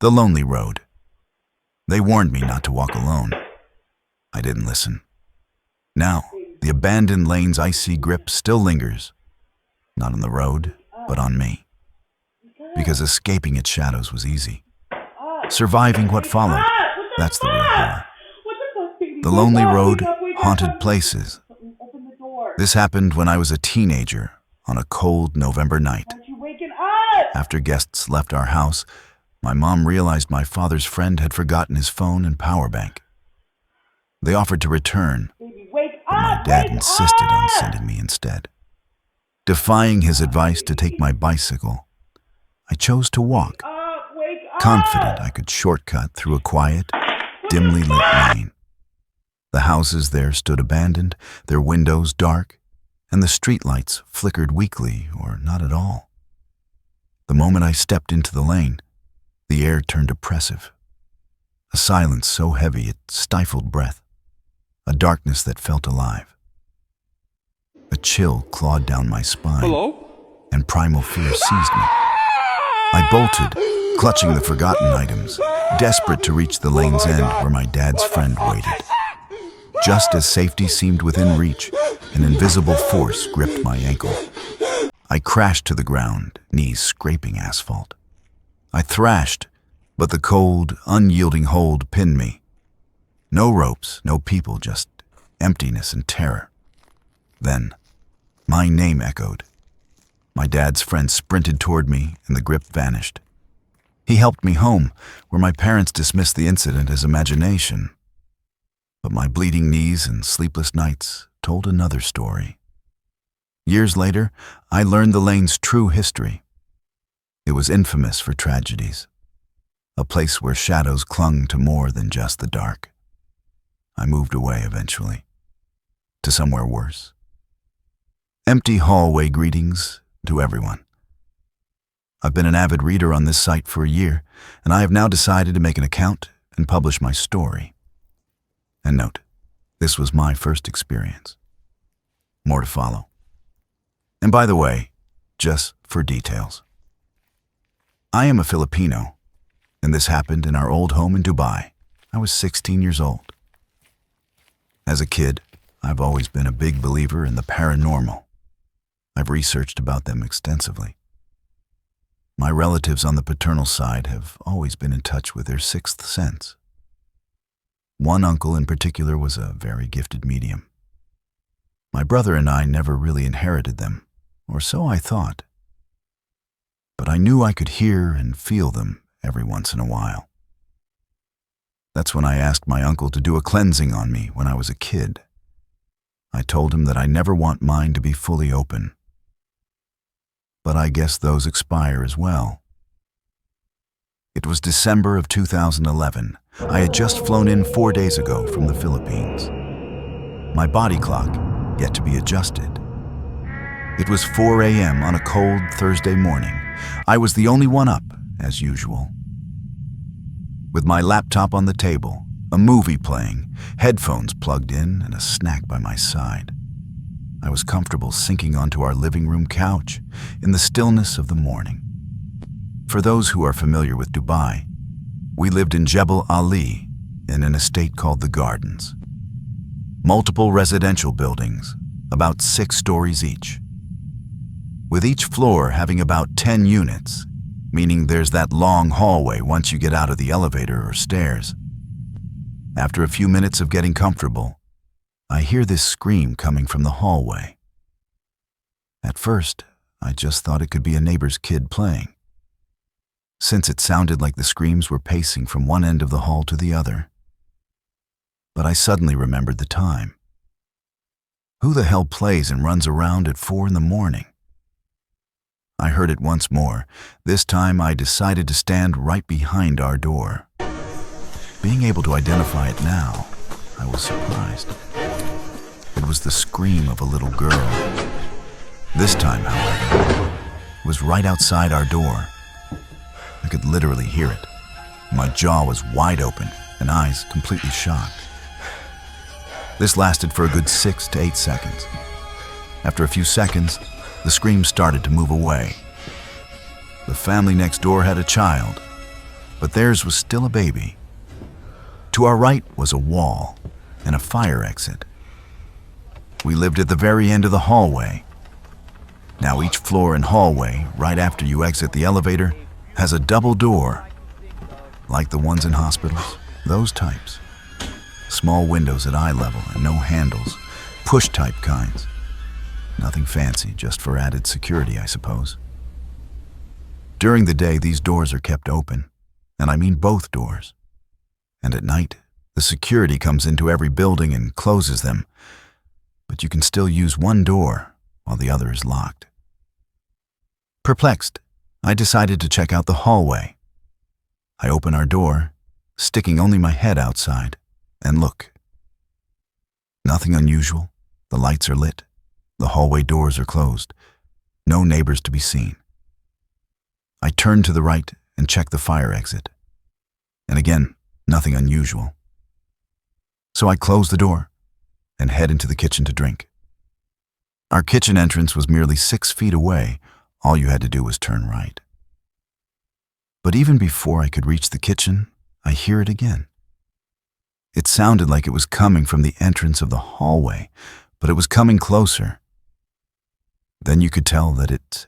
The lonely road. They warned me not to walk alone. I didn't listen. Now, the abandoned lane's icy grip still lingers, not on the road, but on me. Because escaping its shadows was easy. Surviving what followed, that's the real horror. The lonely road, haunted places. This happened when I was a teenager on a cold November night. After guests left our house, my mom realized my father's friend had forgotten his phone and power bank. They offered to return, but my dad insisted on sending me instead. Defying his advice to take my bicycle, I chose to walk, confident I could shortcut through a quiet, dimly lit lane. The houses there stood abandoned, their windows dark, and the streetlights flickered weakly or not at all. The moment I stepped into the lane, the air turned oppressive. A silence so heavy it stifled breath, a darkness that felt alive. A chill clawed down my spine, and primal fear seized me. I bolted, clutching the forgotten items, desperate to reach the lane's end where my dad's friend waited. Just as safety seemed within reach, an invisible force gripped my ankle. I crashed to the ground, knees scraping asphalt. I thrashed, but the cold, unyielding hold pinned me. No ropes, no people, just emptiness and terror. Then, my name echoed. My dad's friend sprinted toward me, and the grip vanished. He helped me home, where my parents dismissed the incident as imagination. But my bleeding knees and sleepless nights told another story. Years later, I learned the lane's true history. It was infamous for tragedies, a place where shadows clung to more than just the dark. I moved away eventually, to somewhere worse. Empty hallway greetings to everyone. I've been an avid reader on this site for a year, and I have now decided to make an account and publish my story. And note, this was my first experience. More to follow. And by the way, just for details, I am a Filipino, and this happened in our old home in Dubai. I was 16 years old. As a kid, I've always been a big believer in the paranormal. I've researched about them extensively. My relatives on the paternal side have always been in touch with their sixth sense. One uncle in particular was a very gifted medium. My brother and I never really inherited them, or so I thought. But I knew I could hear and feel them every once in a while. That's when I asked my uncle to do a cleansing on me when I was a kid. I told him that I never want mine to be fully open. But I guess those expire as well. It was December of 2011. I had just flown in 4 days ago from the Philippines. My body clock yet to be adjusted. It was 4 a.m. on a cold Thursday morning. I was the only one up, as usual. With my laptop on the table, a movie playing, headphones plugged in, and a snack by my side, I was comfortable sinking onto our living room couch in the stillness of the morning. For those who are familiar with Dubai, we lived in Jebel Ali in an estate called the Gardens. Multiple residential buildings, about 6 stories each, with each floor having about 10 units, meaning there's that long hallway once you get out of the elevator or stairs. After a few minutes of getting comfortable, I hear this scream coming from the hallway. At first, I just thought it could be a neighbor's kid playing, since it sounded like the screams were pacing from one end of the hall to the other. But I suddenly remembered the time. Who the hell plays and runs around at 4 in the morning? I heard it once more. This time I decided to stand right behind our door. Being able to identify it now, I was surprised. It was the scream of a little girl. This time, however, it was right outside our door. I could literally hear it. My jaw was wide open and eyes completely shocked. This lasted for a good 6 to 8 seconds. After a few seconds, the scream started to move away. The family next door had a child, but theirs was still a baby. To our right was a wall and a fire exit. We lived at the very end of the hallway. Now each floor and hallway, right after you exit the elevator, has a double door, like the ones in hospitals, those types. Small windows at eye level and no handles, push-type kinds. Nothing fancy, just for added security, I suppose. During the day, these doors are kept open, and I mean both doors. And at night, the security comes into every building and closes them, but you can still use one door while the other is locked. Perplexed, I decided to check out the hallway. I open our door, sticking only my head outside, and look. Nothing unusual. The lights are lit. The hallway doors are closed. No neighbors to be seen. I turn to the right and check the fire exit. And again, nothing unusual. So I close the door and head into the kitchen to drink. Our kitchen entrance was merely 6 feet away. All you had to do was turn right. But even before I could reach the kitchen, I hear it again. It sounded like it was coming from the entrance of the hallway, but it was coming closer. Then you could tell that it